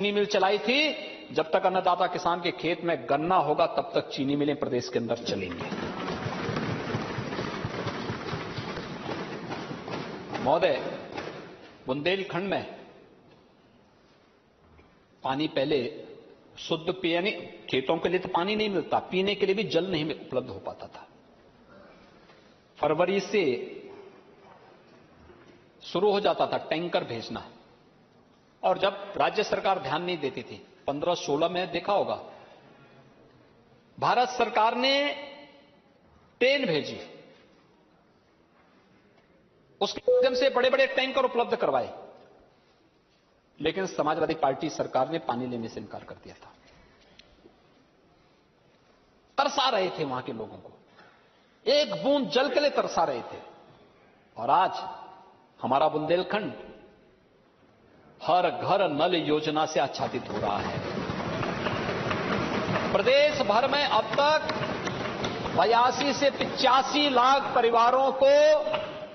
चीनी मिल चलाई थी। जब तक अन्नदाता किसान के खेत में गन्ना होगा तब तक चीनी मिलें प्रदेश के अंदर चलेंगी। महोदय, बुंदेलखंड में पानी पहले शुद्ध यानी खेतों के लिए तो पानी नहीं मिलता, पीने के लिए भी जल नहीं उपलब्ध हो पाता था। फरवरी से शुरू हो जाता था टैंकर भेजना, और जब राज्य सरकार ध्यान नहीं देती थी, 15-16 में देखा होगा, भारत सरकार ने ट्रेन भेजी, उसके माध्यम से बड़े बड़े टैंकर उपलब्ध करवाए, लेकिन समाजवादी पार्टी सरकार ने पानी लेने से इनकार कर दिया था। तरसा रहे थे वहां के लोगों को, एक बूंद जल के लिए तरसा रहे थे। और आज हमारा बुंदेलखंड हर घर नल योजना से आच्छादित हो रहा है। प्रदेश भर में अब तक 82 से 85 लाख परिवारों को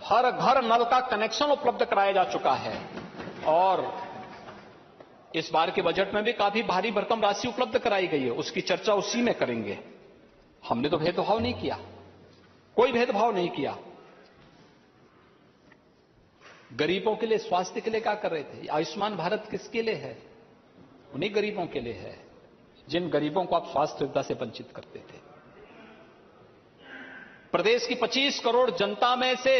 हर घर नल का कनेक्शन उपलब्ध कराया जा चुका है। और इस बार के बजट में भी काफी भारी भरकम राशि उपलब्ध कराई गई है, उसकी चर्चा उसी में करेंगे। हमने तो भेदभाव नहीं किया, कोई भेदभाव नहीं किया। गरीबों के लिए, स्वास्थ्य के लिए क्या कर रहे थे? आयुष्मान भारत किसके लिए है? उन्हीं गरीबों के लिए है जिन गरीबों को आप स्वास्थ्य सुविधा से वंचित करते थे। प्रदेश की 25 करोड़ जनता में से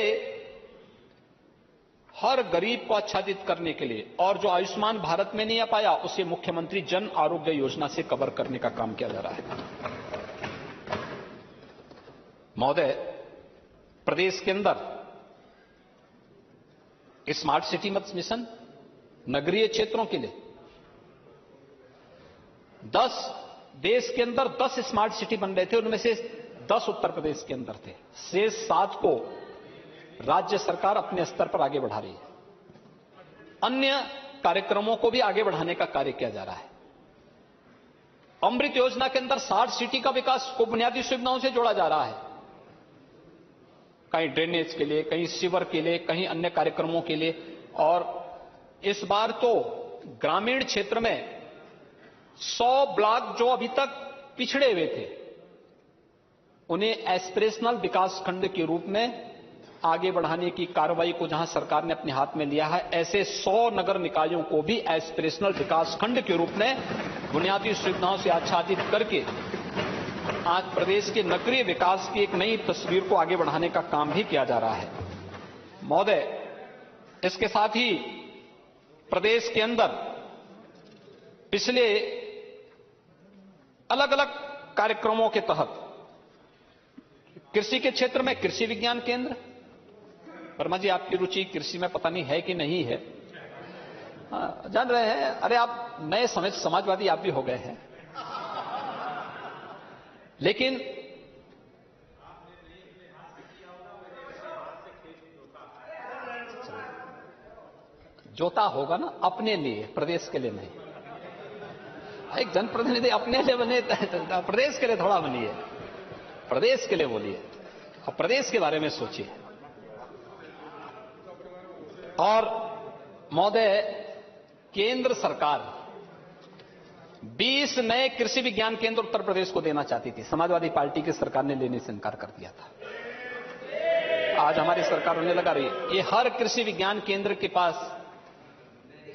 हर गरीब को आच्छादित करने के लिए, और जो आयुष्मान भारत में नहीं आ पाया उसे मुख्यमंत्री जन आरोग्य योजना से कवर करने का काम किया जा रहा है। महोदय, प्रदेश के अंदर स्मार्ट सिटी मिशन नगरीय क्षेत्रों के लिए 10 देश के अंदर 10 स्मार्ट सिटी बन रहे थे, उनमें से 10 उत्तर प्रदेश के अंदर थे। शेष 7 को राज्य सरकार अपने स्तर पर आगे बढ़ा रही है। अन्य कार्यक्रमों को भी आगे बढ़ाने का कार्य किया जा रहा है। अमृत योजना के अंदर 60 सिटी का विकास को बुनियादी सुविधाओं से जोड़ा जा रहा है, कहीं ड्रेनेज के लिए, कहीं सीवर के लिए, कहीं अन्य कार्यक्रमों के लिए। और इस बार तो ग्रामीण क्षेत्र में 100 ब्लॉक जो अभी तक पिछड़े हुए थे उन्हें एस्पिरेशनल विकास खंड के रूप में आगे बढ़ाने की कार्रवाई को जहां सरकार ने अपने हाथ में लिया है, ऐसे 100 नगर निकायों को भी एस्पिरेशनल विकास खंड के रूप में बुनियादी सुविधाओं से आच्छादित करके आज प्रदेश के नगरीय विकास की एक नई तस्वीर को आगे बढ़ाने का काम भी किया जा रहा है। महोदय, इसके साथ ही प्रदेश के अंदर पिछले अलग अलग कार्यक्रमों के तहत कृषि के क्षेत्र में कृषि विज्ञान केंद्र, वर्मा जी आपकी रुचि कृषि में पता नहीं है कि नहीं है, जान रहे हैं, अरे आप नए समाजवादी आप भी हो गए हैं, लेकिन जोता होगा ना अपने लिए, प्रदेश के लिए नहीं। एक जनप्रतिनिधि अपने लिए बने, प्रदेश के लिए थोड़ा बनिए, प्रदेश के लिए बोलिए और प्रदेश के बारे में सोचिए। और महोदय, केंद्र सरकार 20 नए कृषि विज्ञान केंद्र उत्तर प्रदेश को देना चाहती थी, समाजवादी पार्टी की सरकार ने लेने से इनकार कर दिया था। आज हमारी सरकार होने लगा रही है। ये हर कृषि विज्ञान केंद्र के पास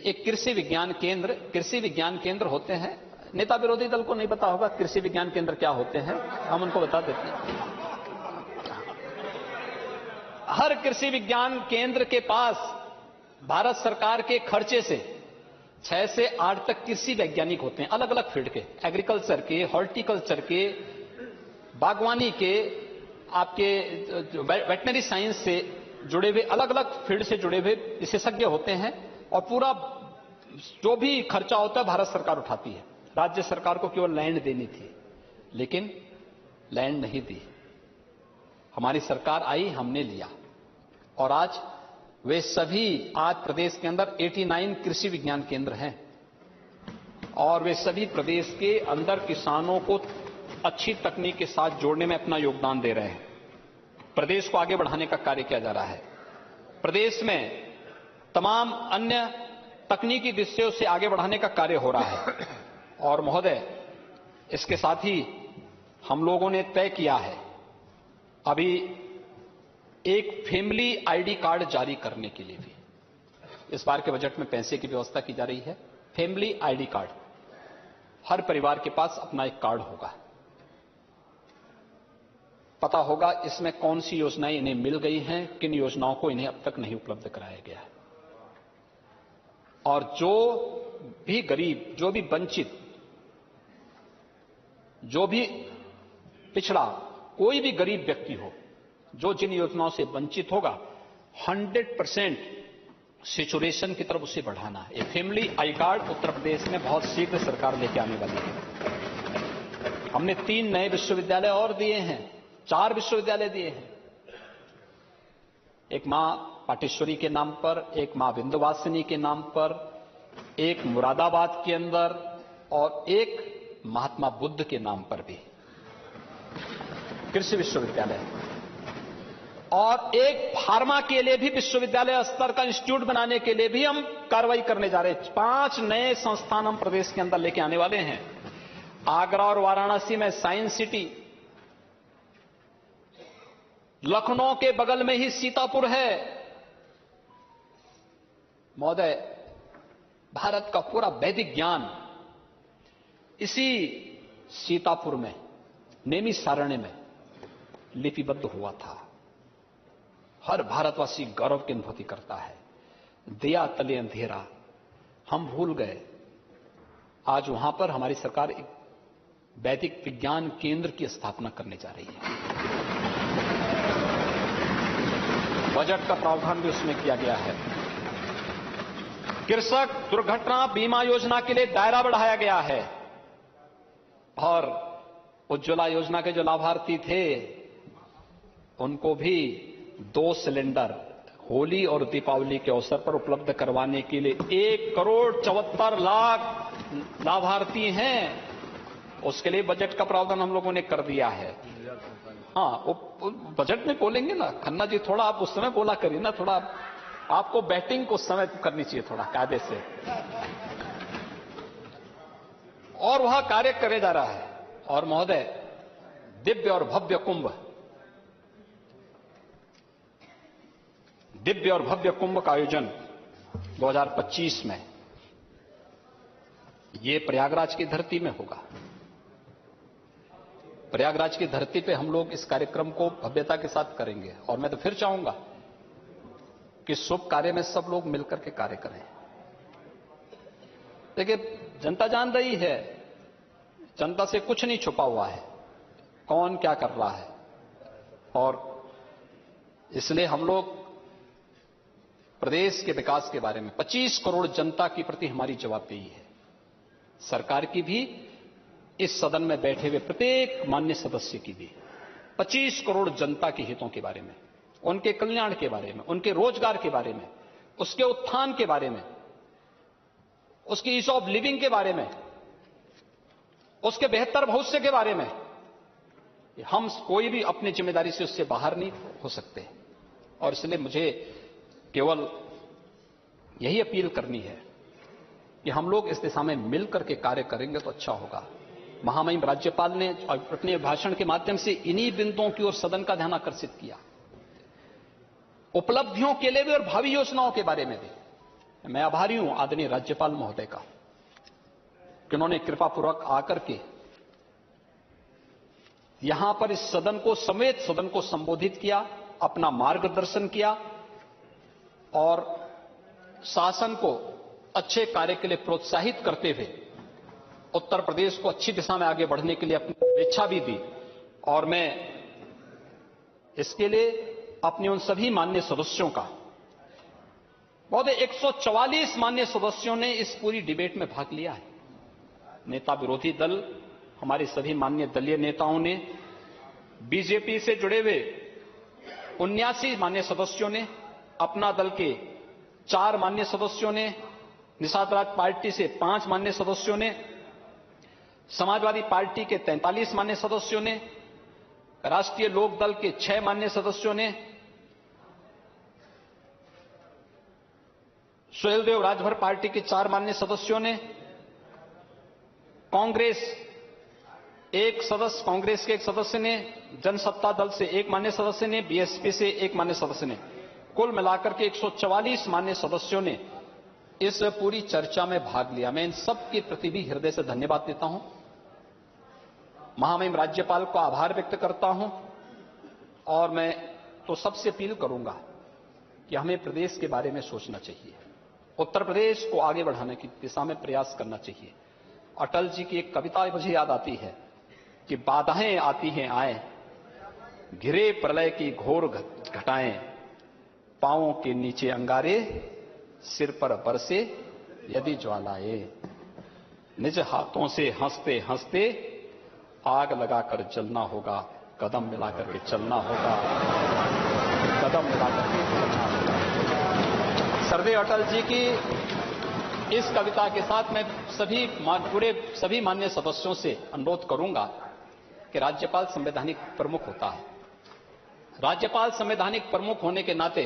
एक कृषि विज्ञान केंद्र होते हैं। नेता विरोधी दल को नहीं पता होगा कृषि विज्ञान केंद्र क्या होते हैं, हम उनको बता देते हैं। हर कृषि विज्ञान केंद्र के पास भारत सरकार के खर्चे से 6 से 8 तक कृषि वैज्ञानिक होते हैं, अलग अलग फील्ड के, एग्रीकल्चर के, हॉर्टिकल्चर के, बागवानी के, आपके वेटनरी साइंस से जुड़े हुए, अलग अलग फील्ड से जुड़े हुए विशेषज्ञ होते हैं। और पूरा जो भी खर्चा होता है भारत सरकार उठाती है। राज्य सरकार को केवल लैंड देनी थी, लेकिन लैंड नहीं दी। हमारी सरकार आई, हमने लिया, और आज वे सभी, आज प्रदेश के अंदर 89 कृषि विज्ञान केंद्र हैं, और वे सभी प्रदेश के अंदर किसानों को अच्छी तकनीक के साथ जोड़ने में अपना योगदान दे रहे हैं। प्रदेश को आगे बढ़ाने का कार्य किया जा रहा है। प्रदेश में तमाम अन्य तकनीकी विषयों से आगे बढ़ाने का कार्य हो रहा है। और महोदय, इसके साथ ही हम लोगों ने तय किया है अभी एक फैमिली आईडी कार्ड जारी करने के लिए भी इस बार के बजट में पैसे की व्यवस्था की जा रही है। फैमिली आईडी कार्ड, हर परिवार के पास अपना एक कार्ड होगा, पता होगा इसमें कौन सी योजनाएं इन्हें मिल गई हैं, किन योजनाओं को इन्हें अब तक नहीं उपलब्ध कराया गया है। और जो भी गरीब, जो भी वंचित, जो भी पिछड़ा कोई भी गरीब व्यक्ति हो, जो जिन योजनाओं से वंचित होगा, 100% सिचुएशन की तरफ उसे बढ़ाना है। ये family I card Uttar Pradesh में बहुत शीघ्र सरकार लेके आने वाली है। हमने 3 नए विश्वविद्यालय और दिए हैं, 4 विश्वविद्यालय दिए हैं। एक मां पाटेश्वरी के नाम पर, एक मां विंध्यवासिनी के नाम पर, एक मुरादाबाद के अंदर और एक महात्मा बुद्ध के नाम पर भी कृषि विश्वविद्यालय, और एक फार्मा के लिए भी विश्वविद्यालय स्तर का इंस्टीट्यूट बनाने के लिए भी हम कार्रवाई करने जा रहे हैं। 5 नए संस्थान हम प्रदेश के अंदर लेके आने वाले हैं। आगरा और वाराणसी में साइंस सिटी, लखनऊ के बगल में ही सीतापुर है। महोदय, भारत का पूरा वैदिक ज्ञान इसी सीतापुर में, नैमिषारण्य में लिपिबद्ध हुआ था। हर भारतवासी गौरव की अनुभूति करता है। दिया तले अंधेरा, हम भूल गए। आज वहां पर हमारी सरकार एक वैदिक विज्ञान केंद्र की स्थापना करने जा रही है। बजट का प्रावधान भी उसमें किया गया है। कृषक दुर्घटना बीमा योजना के लिए दायरा बढ़ाया गया है और उज्ज्वला योजना के जो लाभार्थी थे उनको भी 2 सिलेंडर होली और दीपावली के अवसर पर उपलब्ध करवाने के लिए 1,74,00,000 लाभार्थी हैं। उसके लिए बजट का प्रावधान हम लोगों ने कर दिया है। हाँ, वो बजट में बोलेंगे ना खन्ना जी, थोड़ा आप उस समय बोला करिए ना, थोड़ा आपको बैटिंग को उस समय करनी चाहिए थोड़ा कायदे से। और वह कार्य करे जा रहा है। और महोदय, दिव्य और भव्य कुंभ का आयोजन 2025 में ये प्रयागराज की धरती में होगा। प्रयागराज की धरती पे हम लोग इस कार्यक्रम को भव्यता के साथ करेंगे। और मैं तो फिर चाहूंगा कि शुभ कार्य में सब लोग मिलकर के कार्य करें। देखिए, जनता जान रही है, जनता से कुछ नहीं छुपा हुआ है, कौन क्या कर रहा है। और इसलिए हम लोग प्रदेश के विकास के बारे में 25 करोड़ जनता के प्रति हमारी जवाबदेही है। सरकार की भी, इस सदन में बैठे हुए प्रत्येक माननीय सदस्य की भी 25 करोड़ जनता के हितों के बारे में, उनके कल्याण के बारे में, उनके रोजगार के बारे में, उसके उत्थान के बारे में, उसकी ईज ऑफ लिविंग के बारे में, उसके बेहतर भविष्य के बारे में। हम कोई भी अपनी जिम्मेदारी से उससे बाहर नहीं हो सकते। और इसलिए मुझे केवल यही अपील करनी है कि हम लोग इस दिशा में मिलकर के कार्य करेंगे तो अच्छा होगा। महामहिम राज्यपाल ने अपने भाषण के माध्यम से इन्हीं बिंदुओं की ओर सदन का ध्यान आकर्षित किया, उपलब्धियों के लिए भी और भावी योजनाओं के बारे में भी। मैं आभारी हूं आदरणीय राज्यपाल महोदय का कि उन्होंने कृपापूर्वक आकर के यहां पर इस सदन को समेत सदन को संबोधित किया, अपना मार्गदर्शन किया और शासन को अच्छे कार्य के लिए प्रोत्साहित करते हुए उत्तर प्रदेश को अच्छी दिशा में आगे बढ़ने के लिए अपनी इच्छा भी दी। और मैं इसके लिए अपने उन सभी माननीय सदस्यों का, बहुत 144 माननीय सदस्यों ने इस पूरी डिबेट में भाग लिया है। नेता विरोधी दल, हमारे सभी माननीय दलीय नेताओं ने, बीजेपी से जुड़े हुए 79 माननीय सदस्यों ने, अपना दल के 4 माननीय सदस्यों ने, निषाद राज पार्टी से 5 माननीय सदस्यों ने, समाजवादी पार्टी के 43 माननीय सदस्यों ने, राष्ट्रीय लोक दल के 6 माननीय सदस्यों ने, सुहेलदेव राजभर पार्टी के 4 माननीय सदस्यों ने, कांग्रेस के एक सदस्य ने, जनसत्ता दल से 1 माननीय सदस्य ने, बीएसपी से 1 माननीय सदस्य ने, कुल मिलाकर के 144 माननीय सदस्यों ने इस पूरी चर्चा में भाग लिया। मैं इन सब के प्रति भी हृदय से धन्यवाद देता हूं। महामहिम राज्यपाल को आभार व्यक्त करता हूं और मैं तो सबसे अपील करूंगा कि हमें प्रदेश के बारे में सोचना चाहिए, उत्तर प्रदेश को आगे बढ़ाने की दिशा में प्रयास करना चाहिए। अटल जी की एक कविता मुझे याद आती है कि बाधाएं आती हैं आए, घिरे प्रलय की घोर घटाएं, पांवों के नीचे अंगारे, सिर पर बरसे यदि ज्वालाएं, निज हाथों से हंसते हंसते आग लगाकर जलना होगा, कदम मिलाकर के चलना होगा, कदम मिलाकर के चलना होगा। सरदेव अटल जी की इस कविता के साथ मैं सभी माननीय सदस्यों से अनुरोध करूंगा कि राज्यपाल संवैधानिक प्रमुख होता है। राज्यपाल संवैधानिक प्रमुख होने के नाते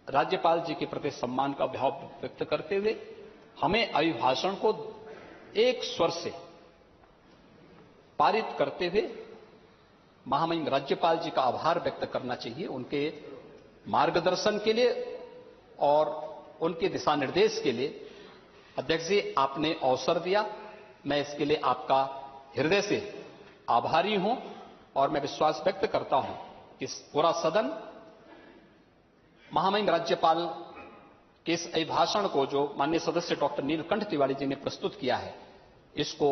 राज्यपाल जी के प्रति सम्मान का भाव व्यक्त करते हुए हमें अभिभाषण को एक स्वर से पारित करते हुए महामहिम राज्यपाल जी का आभार व्यक्त करना चाहिए, उनके मार्गदर्शन के लिए और उनके दिशा निर्देश के लिए। अध्यक्ष जी, आपने अवसर दिया, मैं इसके लिए आपका हृदय से आभारी हूं और मैं विश्वास व्यक्त करता हूं कि पूरा सदन महामहिम राज्यपाल के इस अभिभाषण को जो माननीय सदस्य डॉक्टर नीलकंठ तिवारी जी ने प्रस्तुत किया है, इसको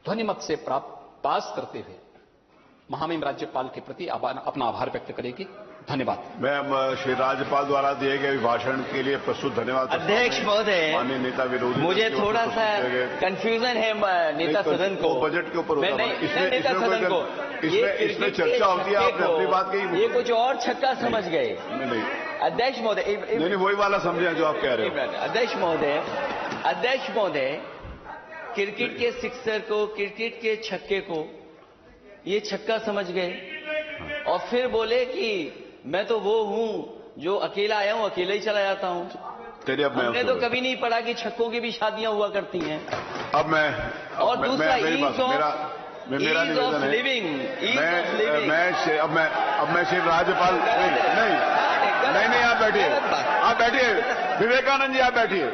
ध्वनिमत से पास करते हुए महामहिम राज्यपाल के प्रति अपना आभार व्यक्त करेगी। धन्यवाद। मैं श्री राज्यपाल द्वारा दिए गए अभिभाषण के लिए प्रस्तुत धन्यवाद। अध्यक्ष महोदय, माननीय नेता विरोधी, मुझे थोड़ा सा कंफ्यूजन है नेता सदन को। बजट के ऊपर होता है, इसमें चर्चा होती है, आपने अपनी बात कही, ये कुछ और छक्का समझ गए। नहीं अध्यक्ष महोदय, नहीं वही वाला समझे जो आप कह रहे हो। अध्यक्ष महोदय, क्रिकेट के सिक्सर को, क्रिकेट के छक्के को ये छक्का समझ गए और फिर बोले कि मैं तो वो हूं जो अकेला आया हूं, अकेला ही चला जाता हूं। हमने तो कभी नहीं पढ़ा कि छक्कों की भी शादियां हुआ करती हैं। अब मैं और दूसरा ईज ऑफ लिविंग, अब मैं सिर्फ राज्यपाल नहीं आप बैठिए, विवेकानंद जी आप बैठिए।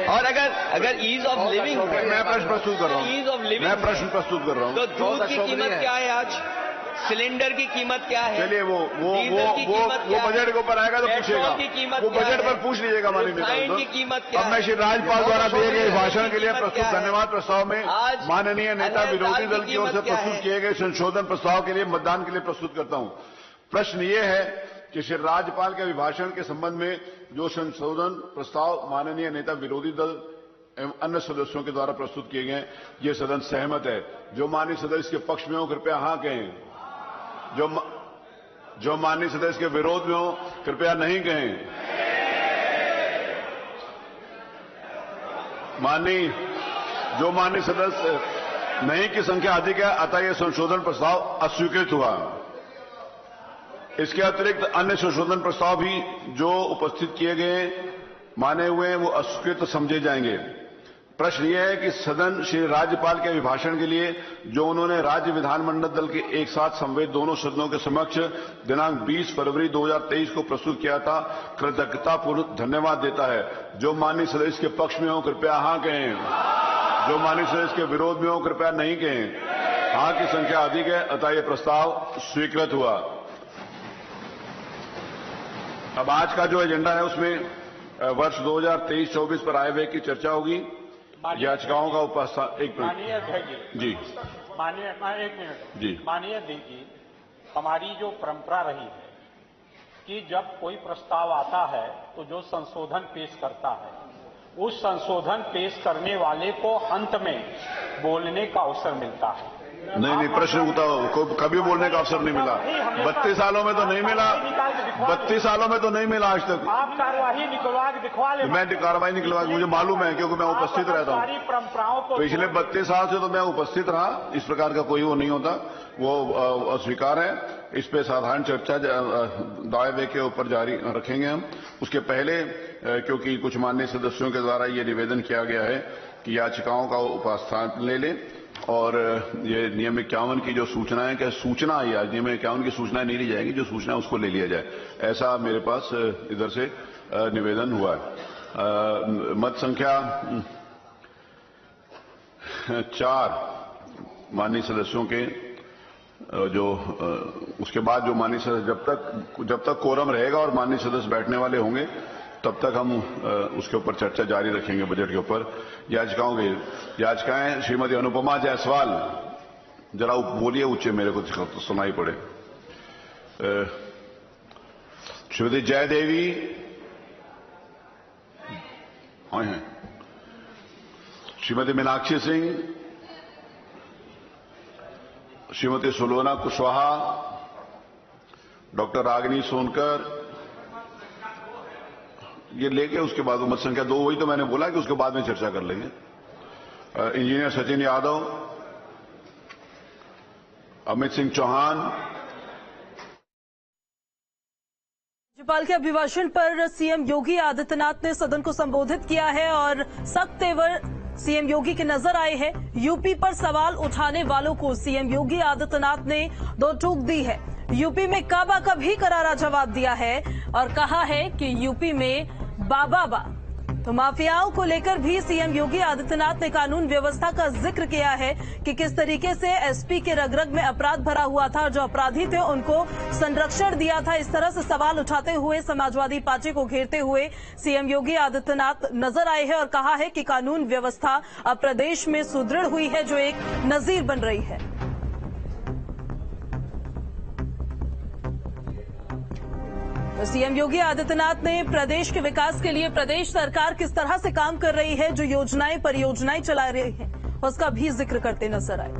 और अगर ईज ऑफ लिविंग, मैं प्रश्न प्रस्तुत कर रहा हूँ, ईज ऑफ लिविंग, मैं प्रश्न प्रस्तुत कर रहा हूँ। तो दूध की कीमत क्या है आज? सिलेंडर की कीमत क्या है? चलिए वो बजट के ऊपर आएगा तो पूछेगा, वो बजट पर पूछ लीजिएगा माननीय नेता। की कीमत क्या है? अब मैं श्री राज्यपाल द्वारा दिए गए भाषण के लिए प्रस्तुत धन्यवाद प्रस्ताव में माननीय नेता विरोधी दल की ओर से प्रस्तुत किए गए संशोधन प्रस्ताव के लिए मतदान के लिए प्रस्तुत करता हूं। प्रश्न ये है कि श्री राज्यपाल के अभिभाषण के संबंध में जो संशोधन प्रस्ताव माननीय नेता विरोधी दल एवं अन्य सदस्यों के द्वारा प्रस्तुत किए गए, ये सदन सहमत है। जो माननीय सदस्य के पक्ष में हो कृपया हाँ कहें, जो माननीय सदस्य के विरोध में हो कृपया नहीं कहें। जो माननीय सदस्य नहीं की संख्या अधिक है, अतः यह संशोधन प्रस्ताव अस्वीकृत हुआ। इसके अतिरिक्त अन्य संशोधन प्रस्ताव भी जो उपस्थित किए गए माने हुए हैं वो अस्वीकृत समझे जाएंगे। प्रश्न यह है कि सदन श्री राज्यपाल के अभिभाषण के लिए जो उन्होंने राज्य विधानमंडल दल के एक साथ संवेद दोनों सदनों के समक्ष दिनांक 20 फरवरी 2023 को प्रस्तुत किया था, कृतज्ञतापूर्वक धन्यवाद देता है। जो माननीय सदस्य के पक्ष में हो कृपया हाँ कहें, जो माननीय सदस्य के विरोध में हो कृपया नहीं कहें। हाँ की संख्या अधिक है, अतः यह प्रस्ताव स्वीकृत हुआ। अब आज का जो एजेंडा है उसमें वर्ष 2023-24 पर आय व्यय की चर्चा होगी। याचिकाओं का उपस्थान एक मिनट जी, माननीय एक मिनट जी, माननीय अध्यक्ष जी, हमारी जो परंपरा रही है कि जब कोई प्रस्ताव आता है तो जो संशोधन पेश करता है उस संशोधन पेश करने वाले को अंत में बोलने का अवसर मिलता है। नहीं, प्रश्न कभी बोलने का अवसर नहीं मिला। 32 सालों में तो नहीं मिला, 32 सालों में तो नहीं मिला आज तक। आप कार्यवाही दिखवा ले। मैं कार्रवाई निकलवा, मुझे मालूम है क्योंकि मैं उपस्थित रहता हूँ। सारी परंपराओं को पिछले 32 साल से तो मैं उपस्थित रहा। इस प्रकार का कोई वो नहीं होता, वो अस्वीकार है। इस पे साधारण चर्चा दायरे के ऊपर जारी रखेंगे हम। उसके पहले क्योंकि कुछ माननीय सदस्यों के द्वारा ये निवेदन किया गया है कि याचिकाओं का उपस्थान ले लें और ये नियम 51 की जो सूचनाएं, क्या सूचना आई आज, नियम 51 की सूचनाएं नहीं ली जाएंगी, जो सूचना है उसको ले लिया जाए, ऐसा मेरे पास इधर से निवेदन हुआ है। मत संख्या 4 माननीय सदस्यों के जो उसके बाद जो माननीय सदस्य जब तक कोरम रहेगा और माननीय सदस्य बैठने वाले होंगे तब तक हम उसके ऊपर चर्चा जारी रखेंगे। बजट के ऊपर याचिकाएं श्रीमती अनुपमा जायसवाल, जरा बोलिए ऊंचे, मेरे को तो सुनाई पड़े। श्रीमती जयदेवी, हाँ हैं, श्रीमती मीनाक्षी सिंह, श्रीमती सुलोना कुशवाहा, डॉक्टर रागिनी सोनकर, ये लेके उसके बाद मत संख्या 2, वही तो मैंने बोला कि उसके बाद में चर्चा कर लेंगे। इंजीनियर सचिन यादव, अमित सिंह चौहान। राज्यपाल के अभिभाषण पर सीएम योगी आदित्यनाथ ने सदन को संबोधित किया है और सख्त तेवर सीएम योगी के नजर आए हैं। यूपी पर सवाल उठाने वालों को सीएम योगी आदित्यनाथ ने दो टूक दी है। यूपी में काबा का भी करारा जवाब दिया है और कहा है कि यूपी में बाबा तो माफियाओं को लेकर भी सीएम योगी आदित्यनाथ ने कानून व्यवस्था का जिक्र किया है कि किस तरीके से एसपी के रग-रग में अपराध भरा हुआ था और जो अपराधी थे उनको संरक्षण दिया था। इस तरह से सवाल उठाते हुए समाजवादी पार्टी को घेरते हुए सीएम योगी आदित्यनाथ नजर आए हैं और कहा है कि कानून व्यवस्था अब प्रदेश में सुदृढ़ हुई है, जो एक नजीर बन रही है। तो सीएम योगी आदित्यनाथ ने प्रदेश के विकास के लिए प्रदेश सरकार किस तरह से काम कर रही है, जो योजनाएं परियोजनाएं चला रही है, उसका भी जिक्र करते नजर आए।